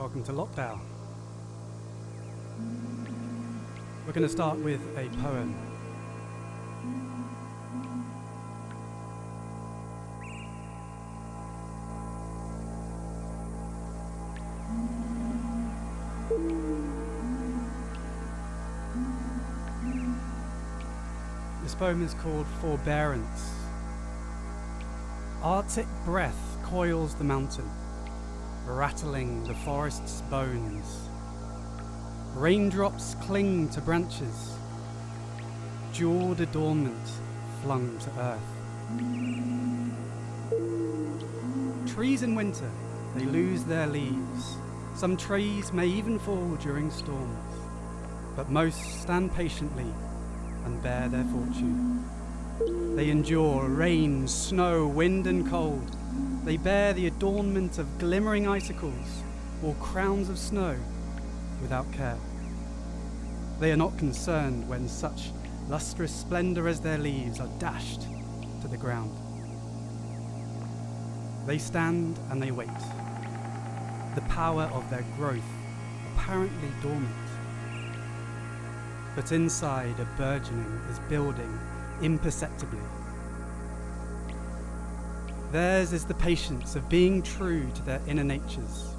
Welcome to LockDao. We're going to start with a poem. This poem is called Forbearance. Arctic breath coils the mountain, rattling the forest's bones. Raindrops cling to branches, jeweled adornment flung to earth. Trees in winter, they lose their leaves. Some trees may even fall during storms, but most stand patiently and bear their fortune. They endure rain, snow, wind and cold. They bear the adornment of glimmering icicles or crowns of snow without care. They are not concerned when such lustrous splendor as their leaves are dashed to the ground. They stand and they wait, the power of their growth apparently dormant. But inside, a burgeoning is building imperceptibly. Theirs is the patience of being true to their inner natures.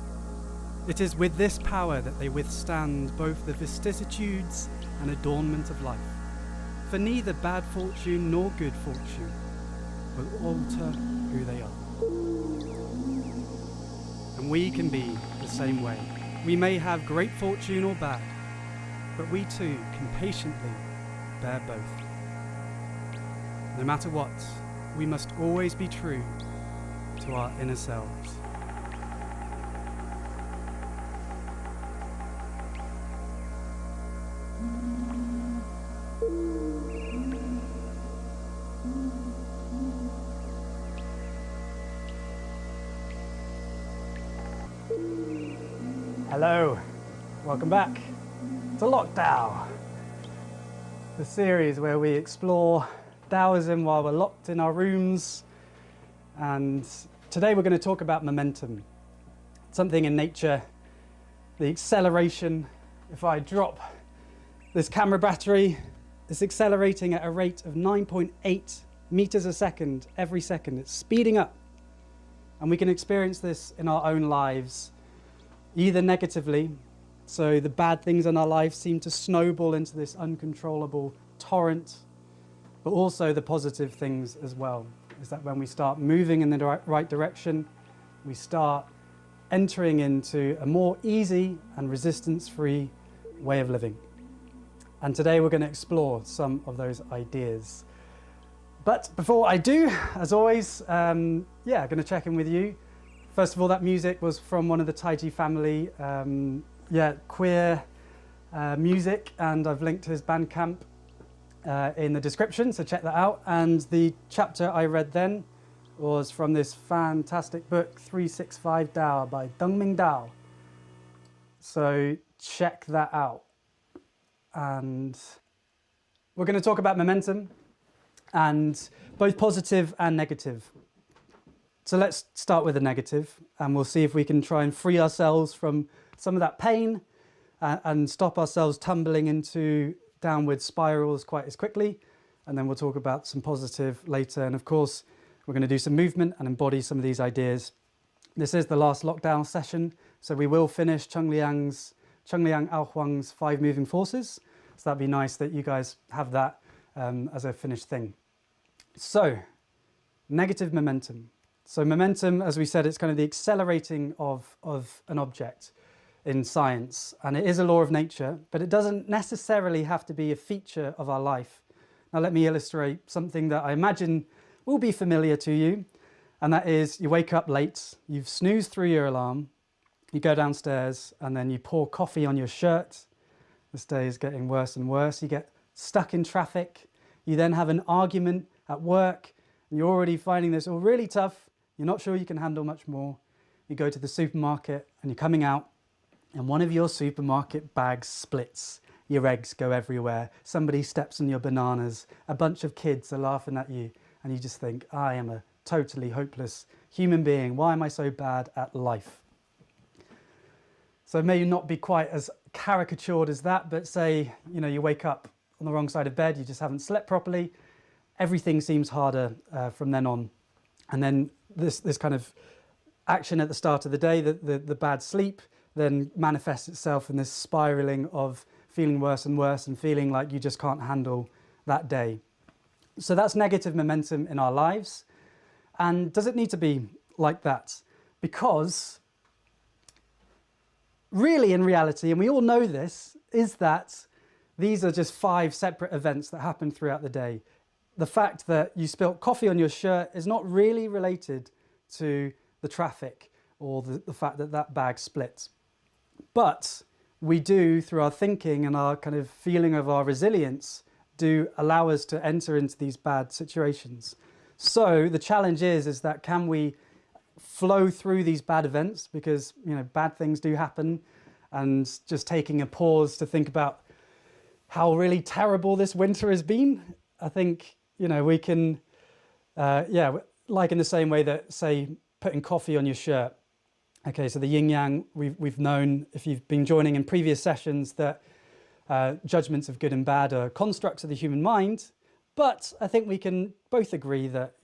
It is with this power that they withstand both the vicissitudes and adornment of life. For neither bad fortune nor good fortune will alter who they are. And we can be the same way. We may have great fortune or bad, but we too can patiently bear both. No matter what, we must always be true to our inner selves. Hello, welcome back to LockDao, the series where we explore Daoism while we're locked in our rooms. And today we're going to talk about momentum, something in nature, the acceleration. If I drop this camera battery, it's accelerating at a rate of 9.8 meters a second every second. It's speeding up. And we can experience this in our own lives, either negatively, so the bad things in our life seem to snowball into this uncontrollable torrent, but also the positive things as well, is that when we start moving in the right direction, we start entering into a more easy and resistance-free way of living. And today we're going to explore some of those ideas. But before I do, as always, going to check in with you. First of all, that music was from one of the Taiji family, queer music, and I've linked his Bandcamp in the description, so check that out. And the chapter I read then was from this fantastic book, 365 Dao by Dengming Dao. So check that out. And we're going to talk about momentum, and both positive and negative. So let's start with the negative, and we'll see if we can try and free ourselves from some of that pain and stop ourselves tumbling into downward spirals quite as quickly. And then we'll talk about some positive later. And of course, we're going to do some movement and embody some of these ideas. This is the last LockDao session, so we will finish Chungliang Aohuang's 5 moving forces. So that'd be nice that you guys have that as a finished thing. So, negative momentum. So momentum, as we said, it's kind of the accelerating of an object in science. And it is a law of nature, but it doesn't necessarily have to be a feature of our life. Now let me illustrate something that I imagine will be familiar to you. And that is, you wake up late, you've snoozed through your alarm, you go downstairs, and then you pour coffee on your shirt. This day is getting worse and worse. You get stuck in traffic. You then have an argument at work, and you're already finding this all really tough. You're not sure you can handle much more. You go to the supermarket and you're coming out and one of your supermarket bags splits. Your eggs go everywhere. Somebody steps on your bananas. A bunch of kids are laughing at you and you just think, I am a totally hopeless human being. Why am I so bad at life? So it may not be quite as caricatured as that, but say, you wake up on the wrong side of bed, you just haven't slept properly, everything seems harder from then on. And then this kind of action at the start of the day, the bad sleep, then manifests itself in this spiraling of feeling worse and worse and feeling like you just can't handle that day. So that's negative momentum in our lives. And does it need to be like that? Because really, in reality, and we all know this, is that these are just 5 separate events that happen throughout the day. The fact that you spilt coffee on your shirt is not really related to the traffic or the fact that that bag split. But we do, through our thinking and our kind of feeling of our resilience, do allow us to enter into these bad situations. So the challenge is that can we flow through these bad events, because bad things do happen, and just taking a pause to think about how really terrible this winter has been. I think we can like in the same way that, say, putting coffee on your shirt. Okay, so the yin-yang, we've known, if you've been joining in previous sessions, that judgments of good and bad are constructs of the human mind. But I think we can both agree that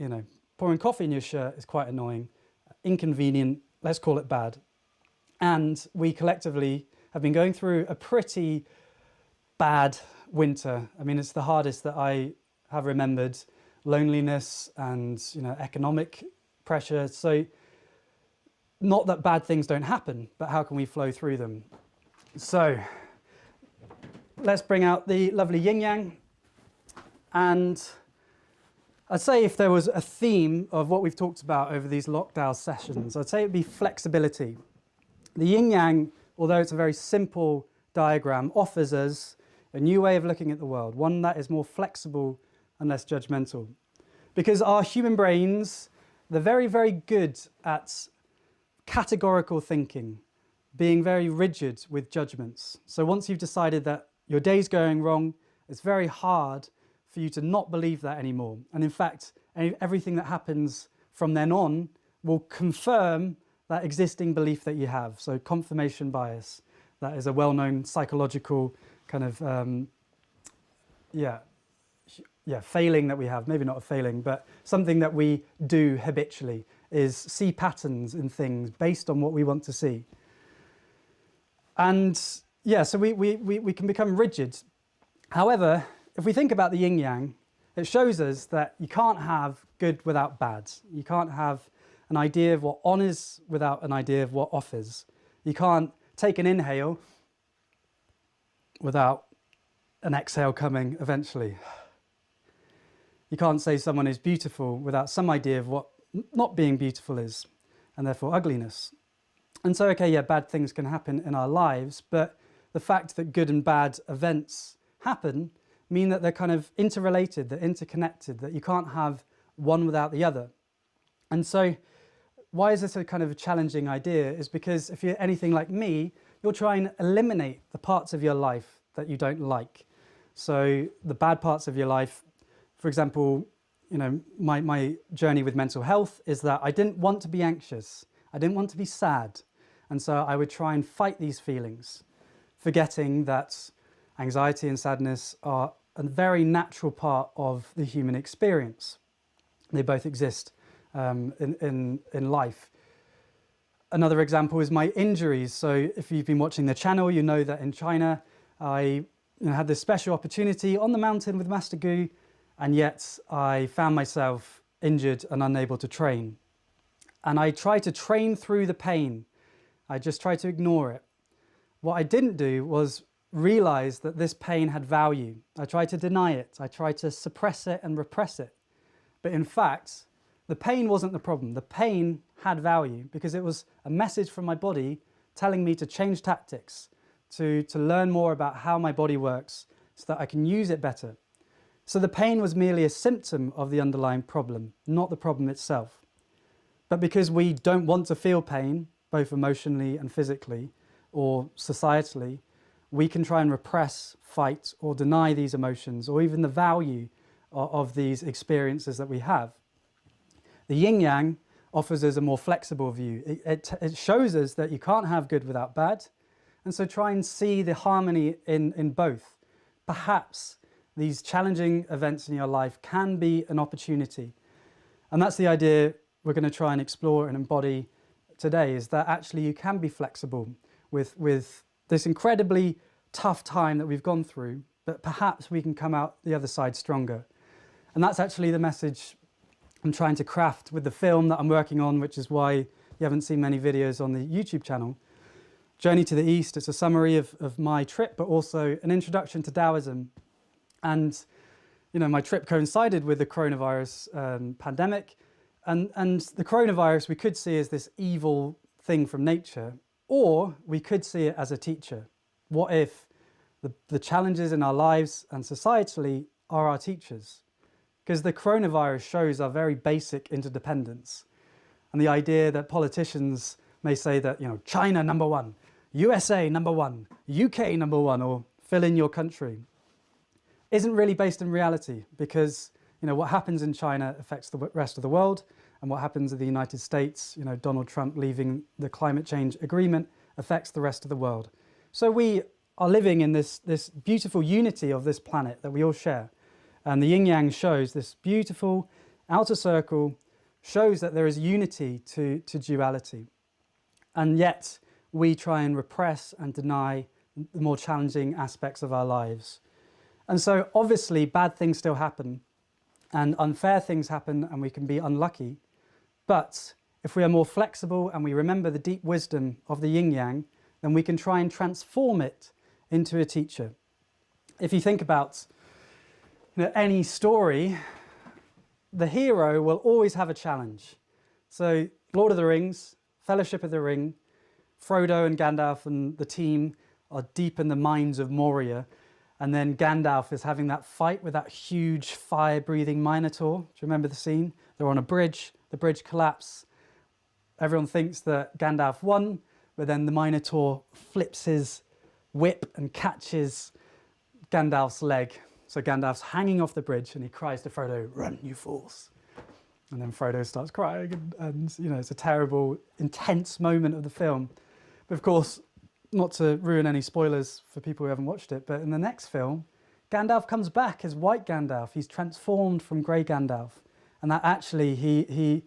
pouring coffee in your shirt is quite annoying, inconvenient, let's call it bad. And we collectively have been going through a pretty bad winter. I mean, it's the hardest that I have remembered. Loneliness and economic pressure. So not that bad things don't happen, but how can we flow through them? So let's bring out the lovely yin-yang. And I'd say if there was a theme of what we've talked about over these LockDao sessions, I'd say it'd be flexibility. The yin-yang, although it's a very simple diagram, offers us a new way of looking at the world, one that is more flexible and less judgmental. Because our human brains, they're very, very good at categorical thinking, being very rigid with judgments. So once you've decided that your day's going wrong, it's very hard for you to not believe that anymore. And in fact, everything that happens from then on will confirm that existing belief that you have. So confirmation bias, that is a well-known psychological kind of, failing that we have. Maybe not a failing, but something that we do habitually is see patterns in things based on what we want to see. And so we can become rigid. However, if we think about the yin-yang, it shows us that you can't have good without bad. You can't have an idea of what on is without an idea of what off is. You can't take an inhale without an exhale coming eventually. You can't say someone is beautiful without some idea of what not being beautiful is, and therefore ugliness. And so, bad things can happen in our lives, but the fact that good and bad events happen mean that they're kind of interrelated, they're interconnected, that you can't have one without the other. And so why is this a kind of a challenging idea? Is because if you're anything like me, you'll try and eliminate the parts of your life that you don't like. So the bad parts of your life, for example, my journey with mental health is that I didn't want to be anxious. I didn't want to be sad. And so I would try and fight these feelings, forgetting that anxiety and sadness are a very natural part of the human experience. They both exist in life. Another example is my injuries. So if you've been watching the channel, you know that in China, I had this special opportunity on the mountain with Master Gu, and yet I found myself injured and unable to train. And I tried to train through the pain. I just tried to ignore it. What I didn't do was realize that this pain had value. I tried to deny it. I tried to suppress it and repress it. But in fact, the pain wasn't the problem. The pain had value because it was a message from my body telling me to change tactics, to learn more about how my body works so that I can use it better. So the pain was merely a symptom of the underlying problem, not the problem itself. But because we don't want to feel pain, both emotionally and physically, or societally, we can try and repress, fight, or deny these emotions, or even the value of these experiences that we have. The yin-yang offers us a more flexible view. It shows us that you can't have good without bad, And so try and see the harmony in both. Perhaps these challenging events in your life can be an opportunity. And that's the idea we're going to try and explore and embody today, is that actually you can be flexible with this incredibly tough time that we've gone through, but perhaps we can come out the other side stronger. And that's actually the message I'm trying to craft with the film that I'm working on, which is why you haven't seen many videos on the YouTube channel. Journey to the East, it's a summary of my trip, but also an introduction to Daoism. And my trip coincided with the coronavirus pandemic. And the coronavirus we could see as this evil thing from nature, or we could see it as a teacher. What if the challenges in our lives and societally are our teachers? Because the coronavirus shows our very basic interdependence. And the idea that politicians may say that, China number one, USA number one, UK number one, or fill in your country, isn't really based in reality, because what happens in China affects the rest of the world, and what happens in the United States, Donald Trump leaving the climate change agreement, affects the rest of the world. So we are living in this beautiful unity of this planet that we all share. And the Yin-yang shows this beautiful outer circle, shows that there is unity to duality. And yet we try and repress and deny the more challenging aspects of our lives. And so obviously bad things still happen, and unfair things happen, and we can be unlucky. But if we are more flexible and we remember the deep wisdom of the yin-yang, then we can try and transform it into a teacher. If you think about any story, the hero will always have a challenge. So Lord of the Rings, Fellowship of the Ring, Frodo and Gandalf and the team are deep in the mines of Moria. And then Gandalf is having that fight with that huge fire-breathing Minotaur. Do you remember the scene? They're on a bridge, the bridge collapses. Everyone thinks that Gandalf won, but then the Minotaur flips his whip and catches Gandalf's leg. So Gandalf's hanging off the bridge and he cries to Frodo, "Run, you fools." And then Frodo starts crying and it's a terrible, intense moment of the film. But of course, not to ruin any spoilers for people who haven't watched it, but in the next film, Gandalf comes back as white Gandalf. He's transformed from grey Gandalf. And that actually he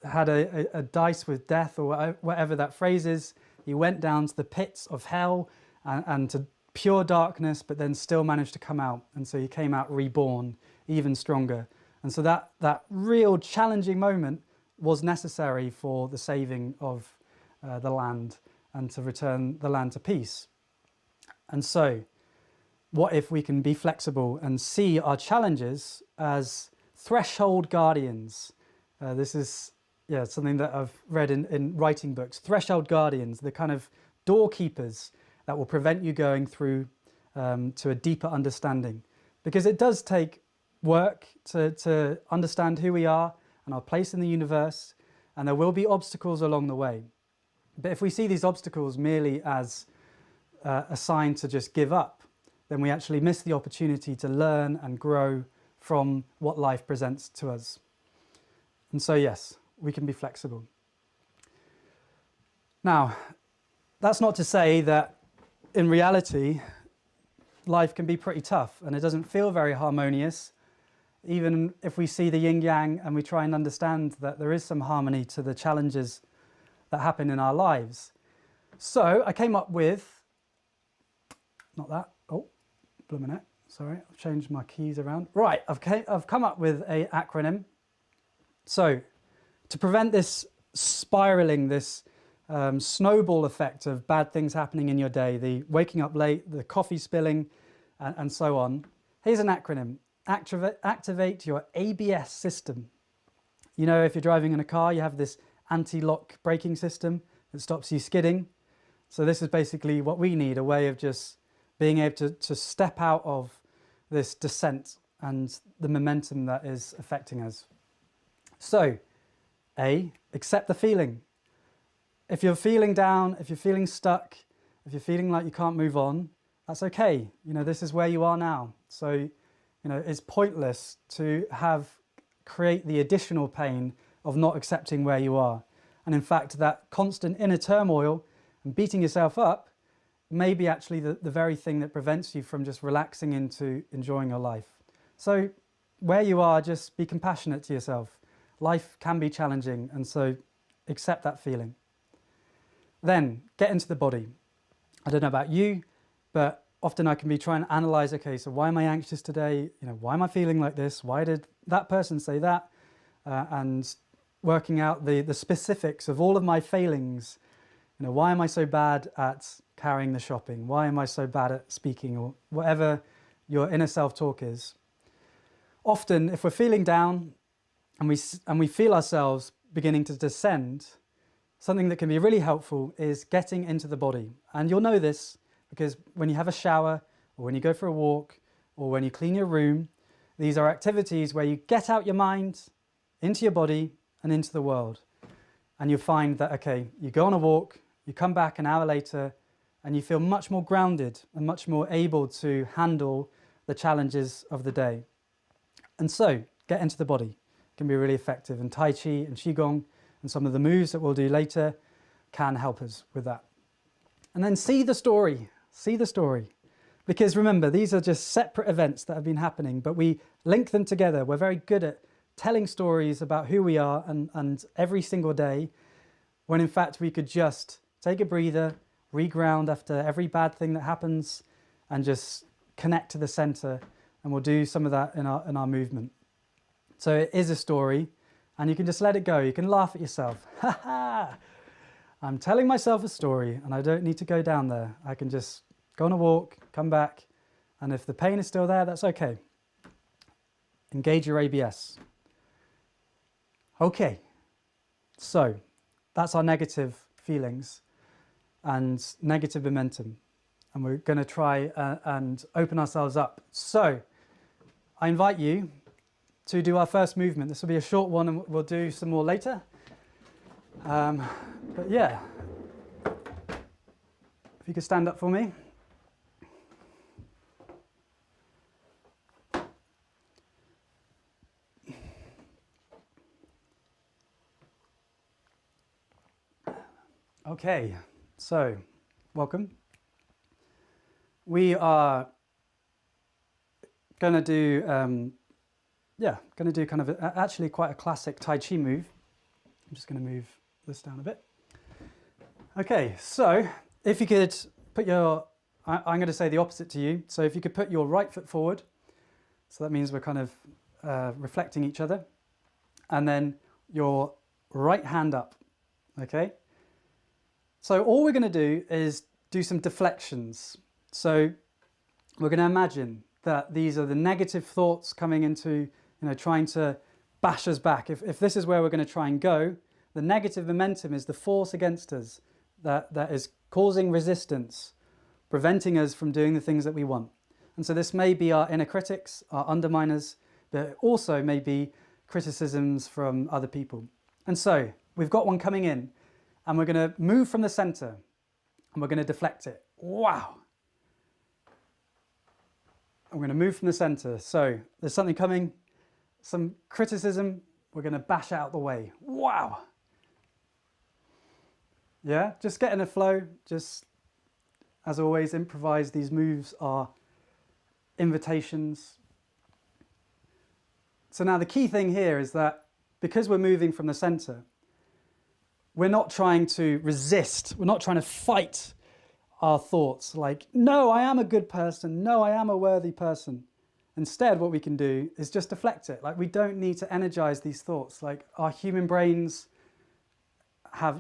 had a dice with death, or whatever that phrase is. He went down to the pits of hell and to pure darkness, but then still managed to come out. And so he came out reborn, even stronger. And so that real challenging moment was necessary for the saving of the land and to return the land to peace. And so, what if we can be flexible and see our challenges as threshold guardians? This is something that I've read in writing books. Threshold guardians, the kind of doorkeepers that will prevent you going through to a deeper understanding. Because it does take work to understand who we are and our place in the universe, and there will be obstacles along the way. But if we see these obstacles merely as a sign to just give up, then we actually miss the opportunity to learn and grow from what life presents to us. And so yes, we can be flexible. Now, that's not to say that in reality, life can be pretty tough and it doesn't feel very harmonious, even if we see the yin-yang and we try and understand that there is some harmony to the challenges that happen in our lives. So I came up with, not that, oh, blooming it, sorry, I've changed my keys around. Right, I've come up with an acronym. So to prevent this spiraling, this snowball effect of bad things happening in your day, the waking up late, the coffee spilling, and so on, here's an acronym. Activate your ABS system. If you're driving in a car, you have this anti-lock braking system that stops you skidding. So this is basically what we need, a way of just being able to step out of this descent and the momentum that is affecting us. So, A, accept the feeling. If you're feeling down, if you're feeling stuck, if you're feeling like you can't move on, that's okay. This is where you are now. So, it's pointless to create the additional pain of not accepting where you are. And in fact, that constant inner turmoil and beating yourself up maybe actually the very thing that prevents you from just relaxing into enjoying your life. So where you are, just be compassionate to yourself. Life can be challenging, and so accept that feeling. Then get into the body. I don't know about you, but often I can be trying to analyze, okay, so why am I anxious today? Why am I feeling like this? Why did that person say that? And working out the specifics of all of my failings. Why am I so bad at carrying the shopping? Why am I so bad at speaking, or whatever your inner self-talk is? Often, if we're feeling down and we feel ourselves beginning to descend, something that can be really helpful is getting into the body. And you'll know this because when you have a shower, or when you go for a walk, or when you clean your room, these are activities where you get out your mind, into your body, and into the world. And you'll find that, okay, you go on a walk, you come back an hour later, and you feel much more grounded and much more able to handle the challenges of the day. And so, get into the body. It can be really effective. And Tai Chi and Qigong and some of the moves that we'll do later can help us with that. And then see the story. See the story. Because remember, these are just separate events that have been happening, but we link them together. We're very good at telling stories about who we are and every single day, when in fact we could just take a breather, reground after every bad thing that happens, and just connect to the center. And we'll do some of that in our movement. So it is a story, and you can just let it go. You can laugh at yourself. Ha ha! I'm telling myself a story, and I don't need to go down there. I can just go on a walk, come back, and if the pain is still there, that's okay. Engage your ABS. Okay, so that's our negative feelings and negative momentum. And we're going to try and open ourselves up. So I invite you to do our first movement. This will be a short one, and we'll do some more later. But yeah, if you could stand up for me. Okay, so welcome. We are going to do, kind of actually quite a classic Tai Chi move. I'm just going to move this down a bit. Okay, so if you could put your, I'm going to say the opposite to you. So if you could put your right foot forward, so that means we're kind of reflecting each other, and then your right hand up, okay? So all we're going to do is do some deflections. So we're going to imagine that these are the negative thoughts coming into, trying to bash us back. If this is where we're going to try and go, the negative momentum is the force against us that is causing resistance, preventing us from doing the things that we want. And so this may be our inner critics, our underminers, but it also may be criticisms from other people. And so we've got one coming in, and we're going to move from the center, and we're going to deflect it. Wow! I'm going to move from the center. So there's something coming, some criticism, we're going to bash out the way. Wow! Yeah, just get in a flow. Just, as always, improvise. These moves are invitations. So now the key thing here is that because we're moving from the center, we're not trying to resist. We're not trying to fight our thoughts like, no, I am a good person. No, I am a worthy person. Instead, what we can do is just deflect it. Like, we don't need to energize these thoughts. Like, our human brains have,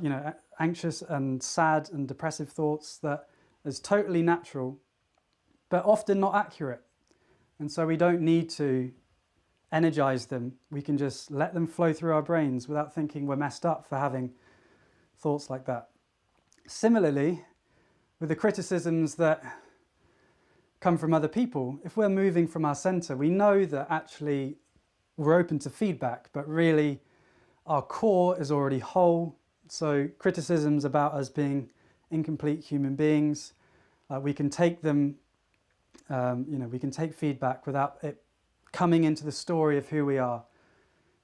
anxious and sad and depressive thoughts that is totally natural, but often not accurate. And so we don't need to energize them. We can just let them flow through our brains without thinking we're messed up for having thoughts like that. Similarly, with the criticisms that come from other people, if we're moving from our center, we know that actually we're open to feedback, but really our core is already whole. So criticisms about us being incomplete human beings, we can take them, we can take feedback without it coming into the story of who we are.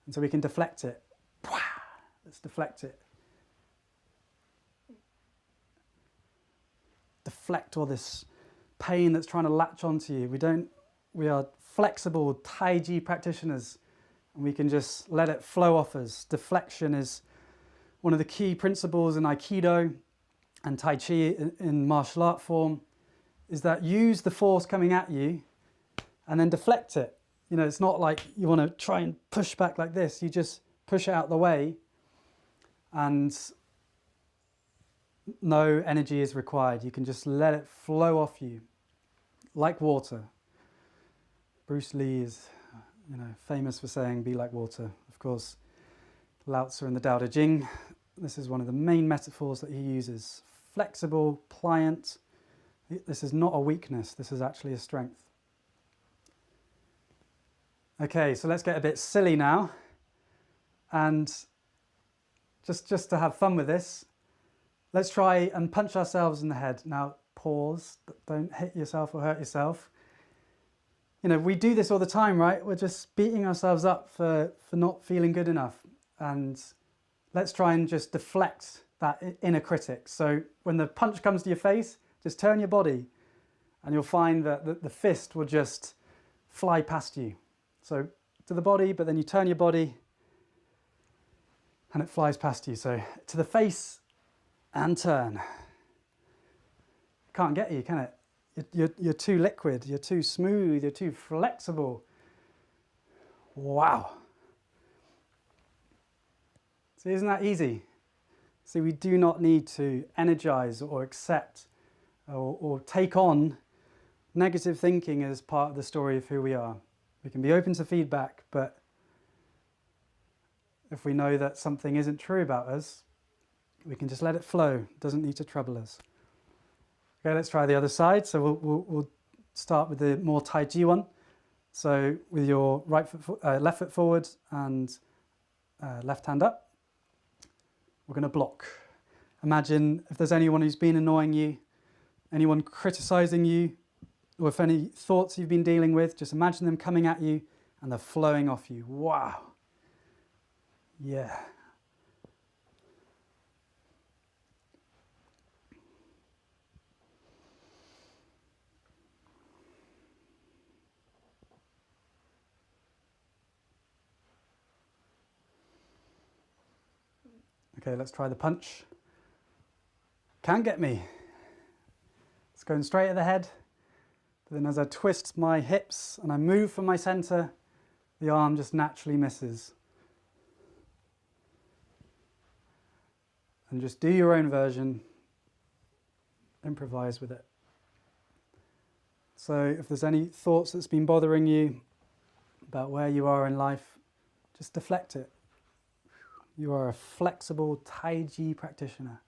And so we can deflect it. Let's deflect it. deflect all this pain that's trying to latch onto you. We are flexible Tai Chi practitioners, and we can just let it flow off us. Deflection is one of the key principles in Aikido and Tai Chi in martial art form, is that use the force coming at you and then deflect it. You know, it's not like you want to try and push back like this. You just push it out the way, and no energy is required. You can just let it flow off you like water. Bruce Lee is, famous for saying, "Be like water." Of course, Lao Tzu in the Tao Te Ching, this is one of the main metaphors that he uses. Flexible, pliant. This is not a weakness. This is actually a strength. Okay, so let's get a bit silly now. And just to have fun with this, let's try and punch ourselves in the head. Now, pause. Don't hit yourself or hurt yourself. You know, we do this all the time, right? We're just beating ourselves up for not feeling good enough. And let's try and just deflect that inner critic. So when the punch comes to your face, just turn your body, and you'll find that the fist will just fly past you. So to the body, but then you turn your body, and it flies past you. So to the face and turn. Can't get you, can it? You're too liquid, you're too smooth, you're too flexible. Wow. See, isn't that easy? See, we do not need to energize or accept or take on negative thinking as part of the story of who we are. We can be open to feedback, but if we know that something isn't true about us, we can just let it flow. It doesn't need to trouble us. Okay, let's try the other side. So we'll start with the more Tai Chi one. So with your left foot forward and left hand up, we're going to block. Imagine if there's anyone who's been annoying you, anyone criticizing you, or if any thoughts you've been dealing with, just imagine them coming at you and they're flowing off you. Wow. Yeah. Okay, let's try the punch. Can't get me. It's going straight at the head. But then as I twist my hips and I move from my center, the arm just naturally misses. And just do your own version. Improvise with it. So if there's any thoughts that's been bothering you about where you are in life, just deflect it. You are a flexible Tai Chi practitioner.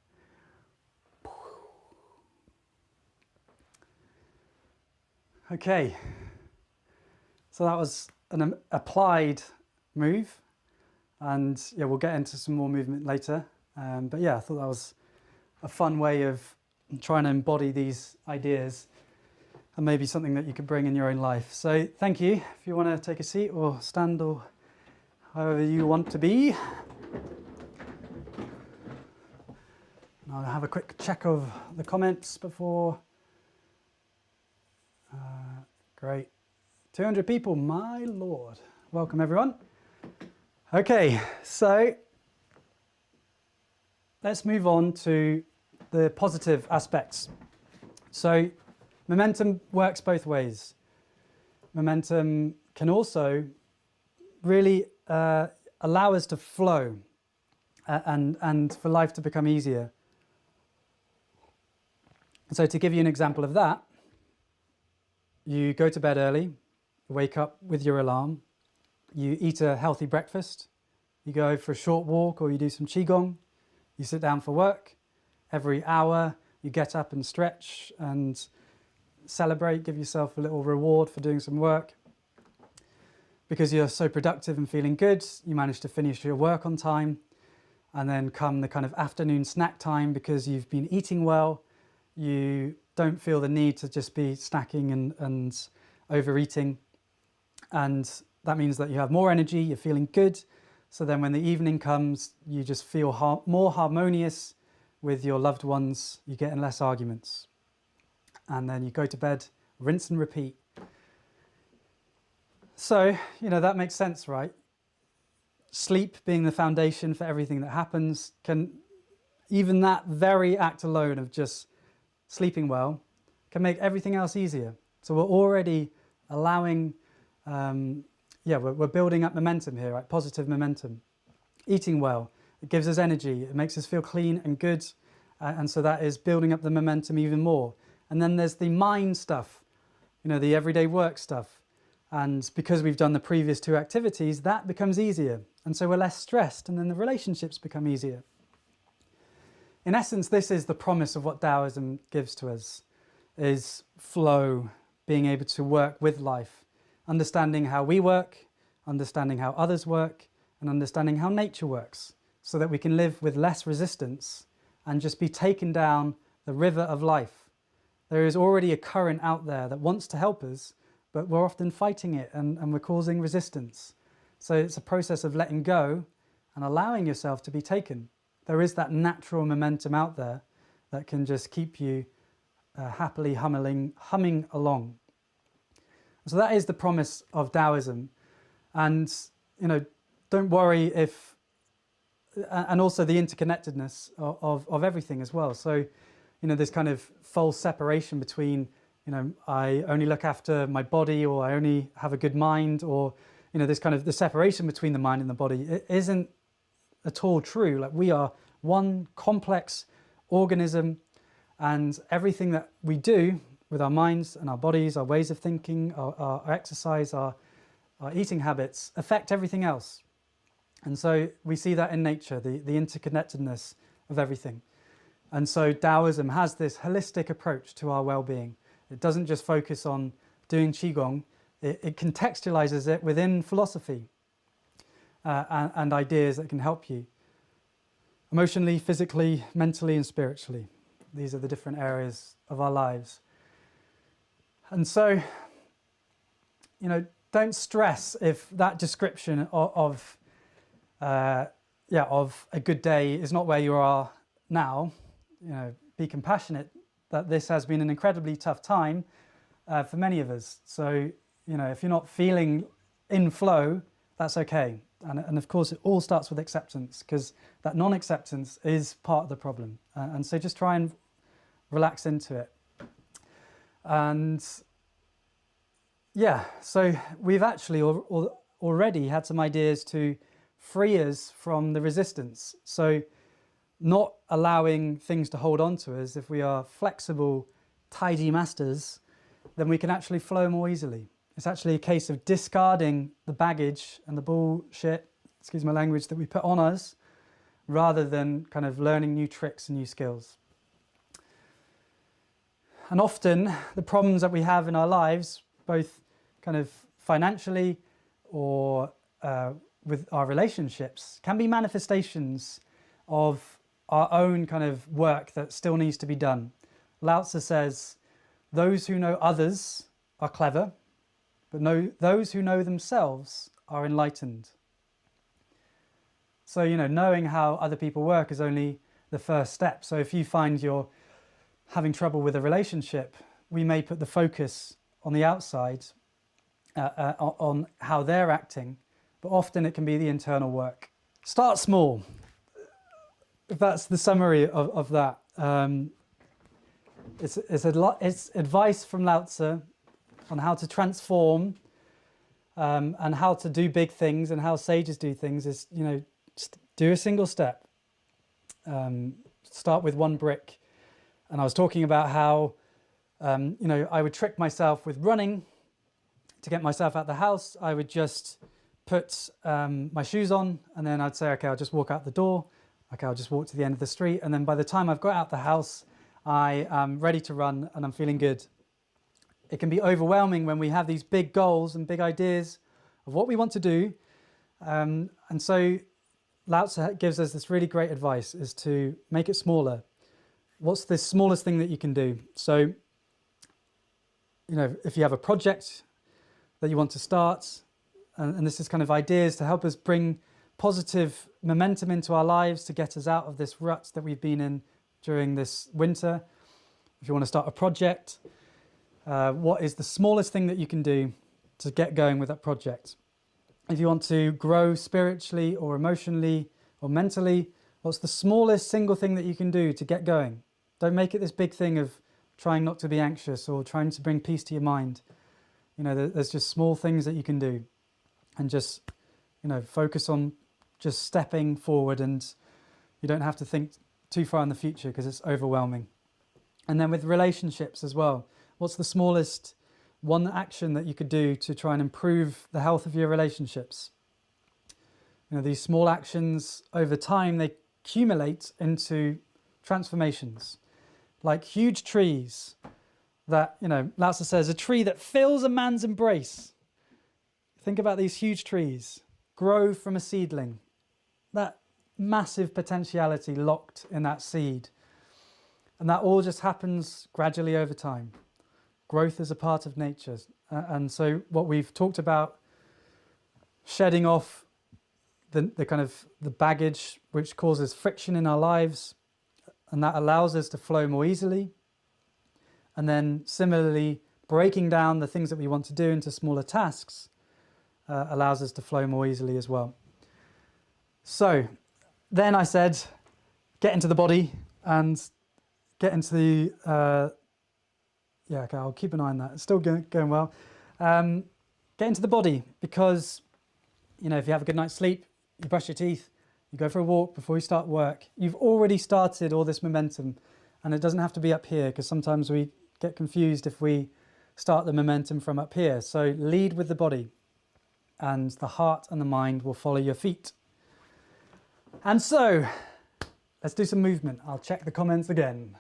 Okay, so that was an applied move, and yeah, we'll get into some more movement later. But yeah, I thought that was a fun way of trying to embody these ideas, and maybe something that you could bring in your own life. So thank you. If you want to take a seat or stand or however you want to be. I'll have a quick check of the comments before. Great. 200 people, my lord. Welcome everyone. Okay, so let's move on to the positive aspects. So momentum works both ways. Momentum can also really allow us to flow and for life to become easier. So to give you an example of that, you go to bed early, wake up with your alarm, you eat a healthy breakfast, you go for a short walk or you do some qigong, you sit down for work. Every hour you get up and stretch and celebrate, give yourself a little reward for doing some work. Because you're so productive and feeling good, you manage to finish your work on time, and then come the kind of afternoon snack time, because you've been eating well, you don't feel the need to just be snacking and overeating. And that means that you have more energy, you're feeling good. So then when the evening comes, you just feel more harmonious with your loved ones, you get in less arguments. and then you go to bed, rinse and repeat. So, that makes sense, right? Sleep being the foundation for everything that happens, even that very act alone of just sleeping well can make everything else easier. So we're already allowing, we're building up momentum here, right? Positive momentum. Eating well, it gives us energy, it makes us feel clean and good, and so that is building up the momentum even more. And then there's the mind stuff, the everyday work stuff. And because we've done the previous two activities, that becomes easier. And so we're less stressed, and then the relationships become easier. In essence, this is the promise of what Daoism gives to us, is flow, being able to work with life, understanding how we work, understanding how others work, and understanding how nature works, so that we can live with less resistance and just be taken down the river of life. There is already a current out there that wants to help us, but we're often fighting it and we're causing resistance. So it's a process of letting go and allowing yourself to be taken. There is that natural momentum out there that can just keep you happily humming along. So that is the promise of Daoism. And, don't worry if, and also the interconnectedness of everything as well. So, this kind of false separation between I only look after my body, or I only have a good mind, or, this kind of the separation between the mind and the body, it isn't at all true. Like, we are one complex organism, and everything that we do with our minds and our bodies, our ways of thinking, our exercise, our eating habits affect everything else. And so we see that in nature, the interconnectedness of everything. And so Daoism has this holistic approach to our well-being. It doesn't just focus on doing Qigong, it contextualizes it within philosophy and ideas that can help you emotionally, physically, mentally, and spiritually. These are the different areas of our lives. And so, don't stress if that description of a good day is not where you are now. Be compassionate that this has been an incredibly tough time for many of us. So, if you're not feeling in flow, that's okay. And of course, it all starts with acceptance, because that non-acceptance is part of the problem. And so just try and relax into it. And so we've actually already had some ideas to free us from the resistance. So not allowing things to hold on to us. If we are flexible, tidy masters, then we can actually flow more easily. It's actually a case of discarding the baggage and the bullshit, excuse my language, that we put on us, rather than kind of learning new tricks and new skills. And often the problems that we have in our lives, both kind of financially or with our relationships, can be manifestations of our own kind of work that still needs to be done. Lao Tzu says, those who know others are clever, but those who know themselves are enlightened. So, knowing how other people work is only the first step. So if you find you're having trouble with a relationship, we may put the focus on the outside, on how they're acting, but often it can be the internal work. Start small. That's the summary of that. It's advice from Lao Tzu on how to transform and how to do big things, and how sages do things is, just do a single step. Start with one brick. And I was talking about how, I would trick myself with running to get myself out the house. I would just put my shoes on, and then I'd say, okay, I'll just walk out the door. Okay, I'll just walk to the end of the street. And then by the time I've got out the house, I am ready to run and I'm feeling good. It can be overwhelming when we have these big goals and big ideas of what we want to do. And so Lao Tzu gives us this really great advice, is to make it smaller. What's the smallest thing that you can do? So, if you have a project that you want to start, and this is kind of ideas to help us bring positive momentum into our lives to get us out of this rut that we've been in during this winter. If you want to start a project, what is the smallest thing that you can do to get going with that project? If you want to grow spiritually or emotionally or mentally, what's the smallest single thing that you can do to get going? Don't make it this big thing of trying not to be anxious or trying to bring peace to your mind. You know, there's just small things that you can do, and just, you know, focus on just stepping forward, and you don't have to think too far in the future because it's overwhelming. And then with relationships as well, what's the smallest one action that you could do to try and improve the health of your relationships? You know, these small actions over time, they accumulate into transformations. Like huge trees that, you know, Lao Tzu says, a tree that fills a man's embrace. Think about these huge trees, grow from a seedling. That massive potentiality locked in that seed. And that all just happens gradually over time. Growth is a part of nature. And so what we've talked about, shedding off the kind of the baggage which causes friction in our lives, and that allows us to flow more easily. And then similarly, breaking down the things that we want to do into smaller tasks allows us to flow more easily as well. So then I said, get into the body and get into the, yeah, okay, I'll keep an eye on that. It's still going well. Get into the body, because, you know, if you have a good night's sleep, you brush your teeth, you go for a walk before you start work, you've already started all this momentum. And it doesn't have to be up here, because sometimes we get confused if we start the momentum from up here. So lead with the body, and the heart and the mind will follow your feet. And so let's do some movement. I'll check the comments again.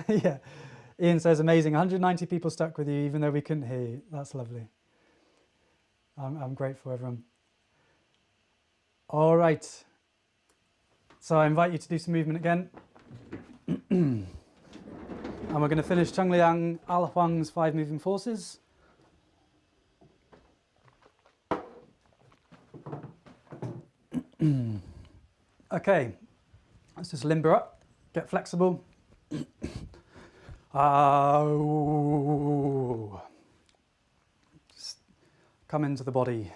Yeah, Ian says, amazing. 190 people stuck with you even though we couldn't hear you. That's lovely. I'm grateful, everyone. All right. So I invite you to do some movement again. And we're going to finish Chung Liang Al Huang's 5 moving forces. Okay, let's just limber up, get flexible. Just come into the body.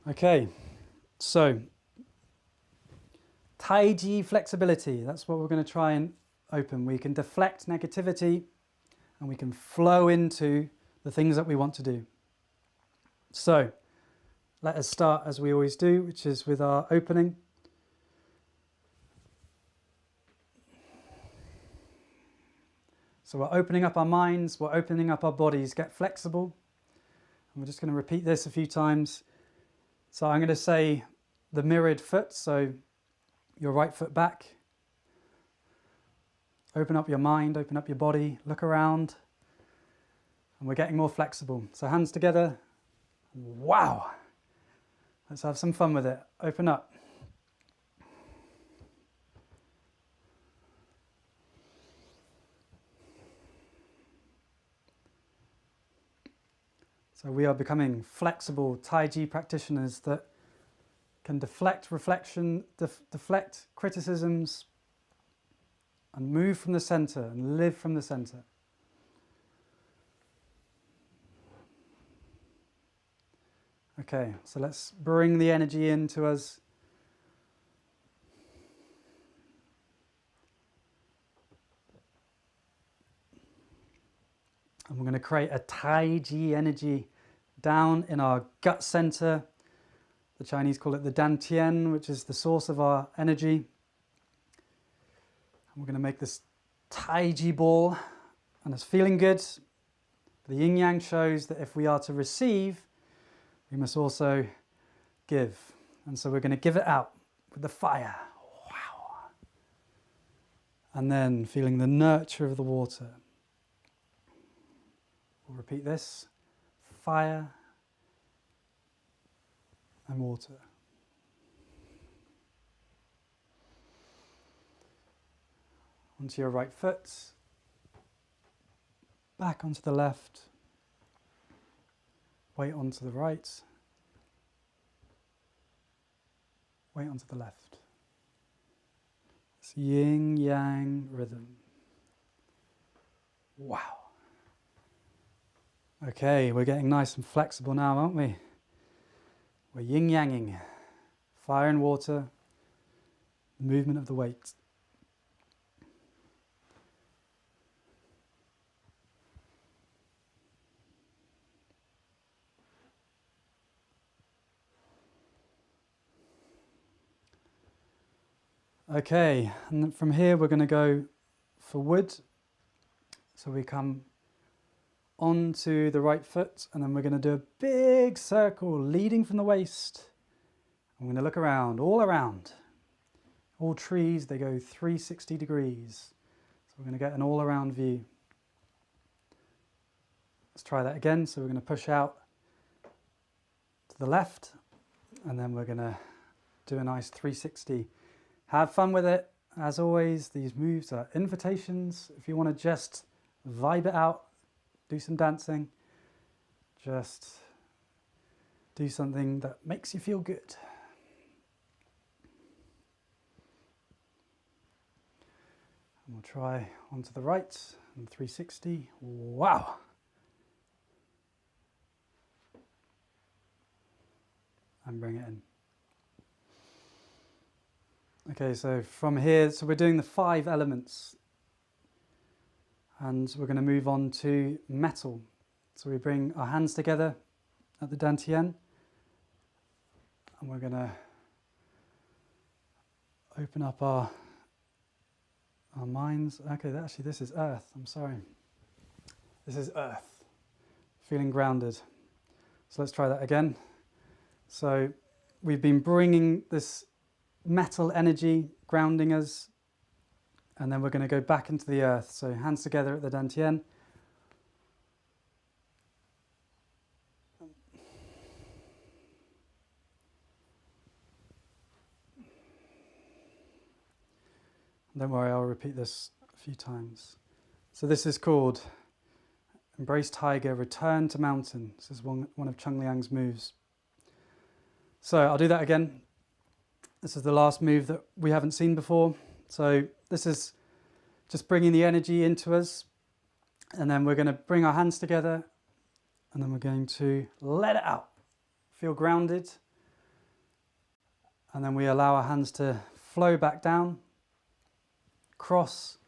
Okay, so Taiji flexibility, that's what we're going to try and open. We can deflect negativity and we can flow into the things that we want to do. So let us start as we always do, which is with our opening. So we're opening up our minds, we're opening up our bodies, get flexible. And we're just going to repeat this a few times. So I'm going to say the mirrored foot, so your right foot back. Open up your mind, open up your body, look around. And we're getting more flexible. So hands together. Wow! Let's have some fun with it. Open up. So we are becoming flexible Taiji practitioners that can deflect reflection, deflect criticisms, and move from the center and live from the center. Okay, so let's bring the energy into us. And we're going to create a Taiji energy down in our gut center. The Chinese call it the Dantian, which is the source of our energy. And we're going to make this Taiji ball, and it's feeling good. The Yin-yang shows that if we are to receive, we must also give. And so we're going to give it out with the fire. Wow. And then feeling the nurture of the water. We'll repeat this. Fire and water. Onto your right foot. Back onto the left. Weight onto the right. Weight onto the left. It's yin-yang rhythm. Wow. Okay, we're getting nice and flexible now, aren't we? We're yin-yanging. Fire and water, the movement of the weight. Okay, and then from here we're going to go for wood. So we come onto the right foot, and then we're going to do a big circle leading from the waist. I'm going to look around, all around. All trees, they go 360 degrees. So we're going to get an all-around view. Let's try that again. So we're going to push out to the left, and then we're going to do a nice 360. Have fun with it. As always, these moves are invitations. If you want to just vibe it out, do some dancing, just do something that makes you feel good. And we'll try onto the right and 360. Wow. And bring it in. Okay, so from here, so we're doing the 5 elements. And we're going to move on to metal. So we bring our hands together at the dantian. And we're going to open up our minds. Okay, actually this is earth. I'm sorry. This is earth. Feeling grounded. So let's try that again. So we've been bringing this metal energy, grounding us, and then we're going to go back into the earth. So hands together at the dantian. Don't worry, I'll repeat this a few times. So this is called Embrace Tiger, Return to Mountain. This is one of Chung Liang's moves. So I'll do that again. This is the last move that we haven't seen before. So this is just bringing the energy into us. And then we're going to bring our hands together. And then we're going to let it out. Feel grounded. And then we allow our hands to flow back down. Cross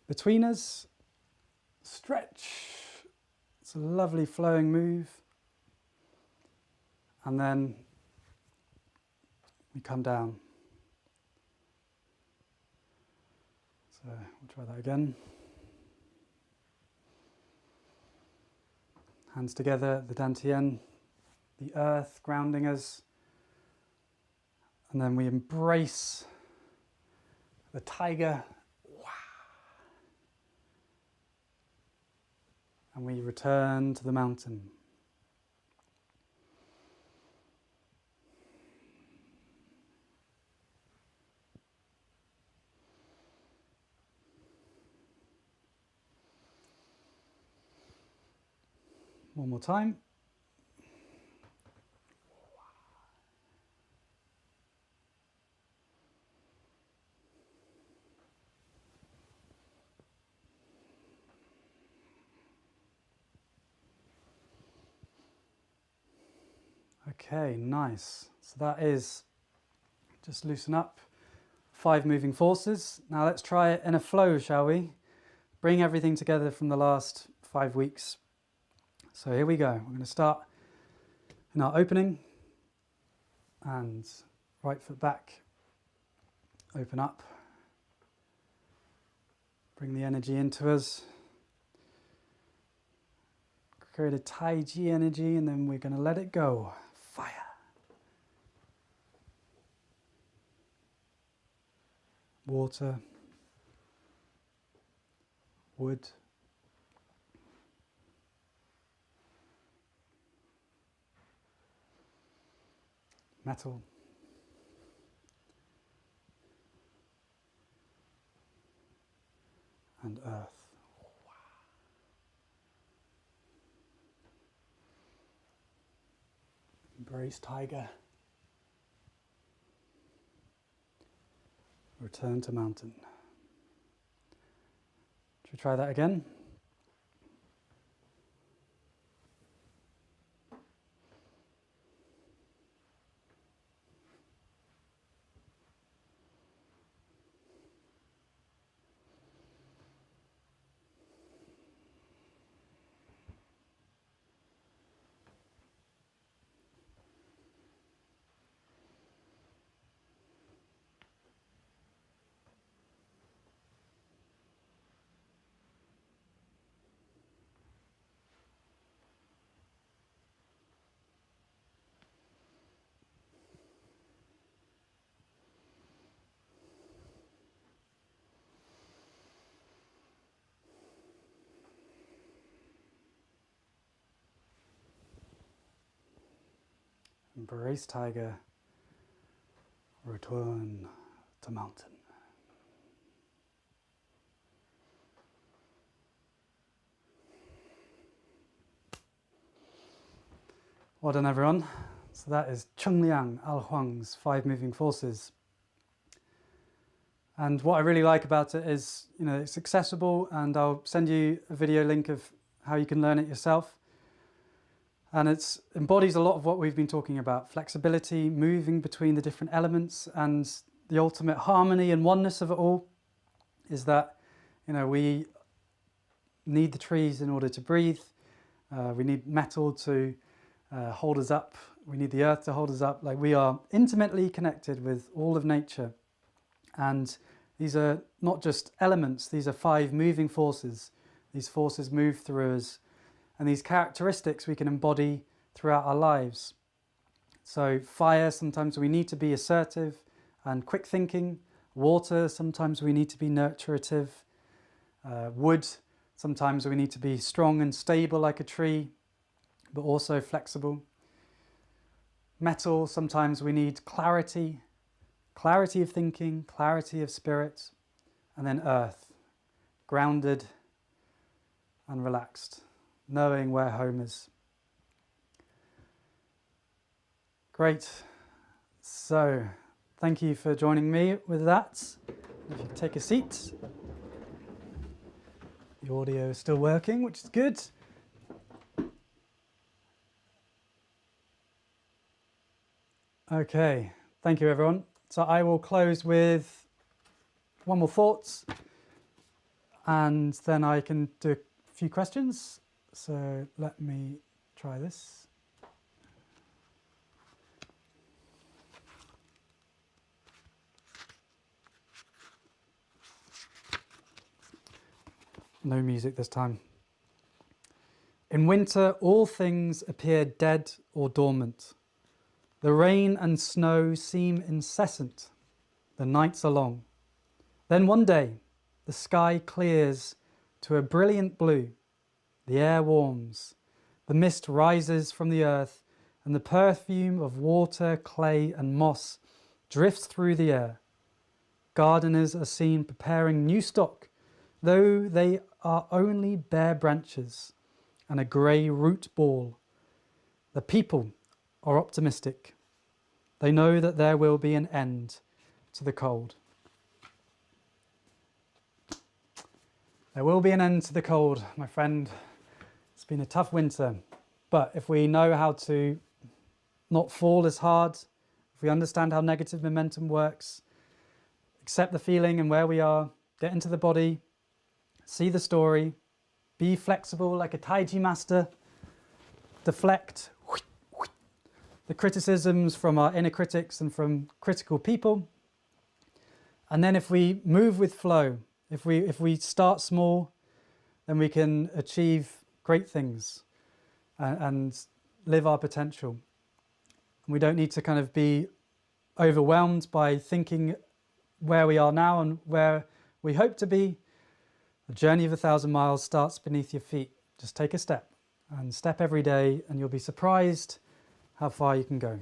between us. Stretch. It's a lovely flowing move. And then we come down. So we'll try that again. Hands together, the dantian, the earth grounding us. And then we embrace the tiger. And we return to the mountain. One more time. Okay, nice. So that is just loosen up. 5 moving forces. Now let's try it in a flow, shall we? Bring everything together from the last 5 weeks. So here we go. We're going to start in our opening and right foot back, open up, bring the energy into us, create a Tai Chi energy, and then we're going to let it go. Fire. Water, wood, metal, and earth. Embrace tiger. return to mountain. Should we try that again? Embrace tiger, return to mountain. Well done, everyone. So that is Cheng-Liang Al Huang's 5 moving forces. And what I really like about it is, it's accessible, and I'll send you a video link of how you can learn it yourself. And it embodies a lot of what we've been talking about: flexibility, moving between the different elements, and the ultimate harmony and oneness of it all is that, we need the trees in order to breathe. We need metal to hold us up. We need the earth to hold us up. Like, we are intimately connected with all of nature. And these are not just elements, these are 5 moving forces. These forces move through us. And these characteristics we can embody throughout our lives. So fire, sometimes we need to be assertive and quick thinking. Water, sometimes we need to be nurturative. Wood, sometimes we need to be strong and stable like a tree, but also flexible. Metal, sometimes we need clarity of thinking, clarity of spirit. And then earth, grounded and relaxed, knowing where home is. Great. So, thank you for joining me with that. If you take a seat. The audio is still working, which is good. Okay, thank you, everyone. So I will close with one more thought, and then I can do a few questions. So let me try this. No music this time. In winter, all things appear dead or dormant. The rain and snow seem incessant. The nights are long. Then one day, the sky clears to a brilliant blue. The air warms. The mist rises from the earth, and the perfume of water, clay, and moss drifts through the air. Gardeners are seen preparing new stock, though they are only bare branches and a grey root ball. The people are optimistic. They know that there will be an end to the cold. There will be an end to the cold, my friend. It's been a tough winter, but if we know how to not fall as hard, if we understand how negative momentum works, accept the feeling and where we are, get into the body, see the story, be flexible like a Taiji master, deflect the criticisms from our inner critics and from critical people. And then if we move with flow, if we start small, then we can achieve great things and live our potential. And we don't need to kind of be overwhelmed by thinking where we are now and where we hope to be. The journey of 1,000 miles starts beneath your feet. Just take a step, and step every day, and you'll be surprised how far you can go.